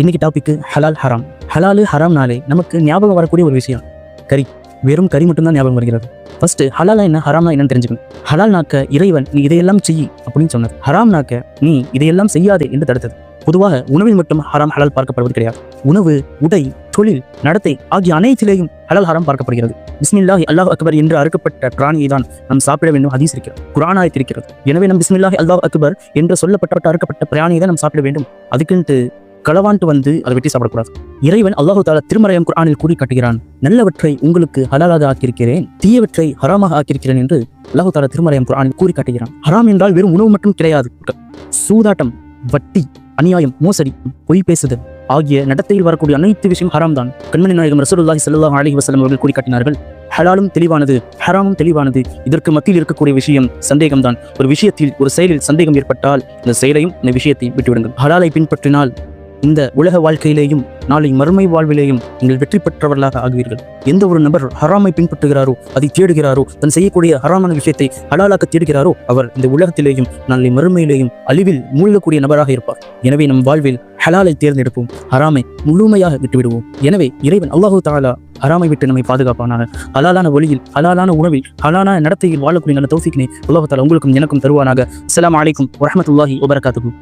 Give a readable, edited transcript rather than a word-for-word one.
இன்னைக்கு டாபிக் ஹலால் ஹராம். ஹலாலு ஹராம்னாலே நமக்கு ஞாபகம் வரக்கூடிய ஒரு விஷயம் கறி. வெறும் கறி மட்டும்தான் ஞாபகம் வருகிறது. ஃபர்ஸ்ட் ஹலாலா என்ன ஹராம்னா என்னன்னு தெரிஞ்சுக்கணும். ஹலால் நாக்க இறைவன் நீ இதையெல்லாம் செய் அப்படின்னு சொன்னது. ஹராம் நாக்க நீ இதையெல்லாம் செய்யாதே என்று தடுத்தது. பொதுவாக உணவில் மட்டும் ஹராம் ஹலால் பார்க்கப்படுவது கிடையாது. உணவு, உடை, தொழில், நடத்தை ஆகிய அனைத்திலேயும் ஹலால் ஹராம் பார்க்கப்படுகிறது. பிஸ்மில்லாஹி அல்லாஹ் அக்பர் என்று அறுக்கப்பட்ட பிராணியை தான் நாம் சாப்பிட வேண்டும் ஹதீஸ் இருக்கிறது, குர்ஆன் ஆயத் இருக்கிறது. எனவே நம் பிஸ்மில்லாஹி அல்லாஹ் அக்பர் என்று சொல்லப்பட்ட அறுக்கப்பட்ட பிராணியை தான் நாம் சாப்பிட வேண்டும். அதுக்குன்ட்டு களவான்ட்டு வந்து அதை வெட்டி சாப்பிடக்கூடாது. இறைவன் அல்லாஹு தஆலா திருமறையம் குர்ஆனில் கூறி காட்டுகிறான், நல்லவற்றை உங்களுக்கு ஹலாலாக ஆக்கியிருக்கிறேன், தீயவற்றை ஹராமாக ஆக்கியிருக்கிறேன் என்று அல்லாஹு தஆலா திருமறையம் குர்ஆனில் கூறி காட்டுகிறான். ஹராம் என்றால் வெறும் உணவு மட்டும் கிடையாது. சூதாட்டம், வட்டி, அநியாயம், மோசடி, பொய் பேசுதல் ஆகிய நடத்தையில் வரக்கூடிய அனைத்து விஷயம் ஹராம் தான். கண்மணி நாயகம் ரசூலுல்லாஹி ஸல்லல்லாஹு அலைஹி வஸல்லம் அவர்கள் கூறி காட்டினார்கள், ஹலாலும் தெளிவானது, ஹராமும் தெளிவானது. இதற்கு மத்தியில் இருக்கக்கூடிய விஷயம் சந்தேகம்தான். ஒரு விஷயத்தில், ஒரு செயலில் சந்தேகம் ஏற்பட்டால் இந்த செயலையும் இந்த விஷயத்தையும் விட்டுவிடுங்கள். ஹலாலை பின்பற்றினால் இந்த உலக வாழ்க்கையிலேயும் நாளை மறுமை வாழ்விலேயும் நீங்கள் வெற்றி பெற்றவர்களாக ஆகுவீர்கள். எந்த ஒரு நபர் ஹராமை பின்பற்றுகிறாரோ, அதை தேடுகிறாரோ, தன் செய்யக்கூடிய ஹராமான விஷயத்தை ஹலாலாக்க தேடுகிறாரோ, அவர் இந்த உலகத்திலேயும் நாளை மறுமையிலேயும் அழிவில் மூழ்கக்கூடிய நபராக இருப்பார். எனவே நம் வாழ்வில் ஹலாலை தேர்ந்தெடுப்போம், ஹராமை முழுமையாக விட்டுவிடுவோம். எனவே இறைவன் அல்லாஹு தஆலா ஹராமை விட்டு நம்மை பாதுகாப்பானாக. ஹலாலான வழியில், ஹலாலான உணவில், ஹலாலான நடத்தையில் வாழக்கூடிய நல்ல தௌஃபீக்கினை அல்லாஹு தஆலா உங்களுக்கும் எனக்கும் தருவானாக. அஸ்ஸலாமு அலைக்கும் வரஹ்மத்துல்லாஹி வபரகாத்துஹு.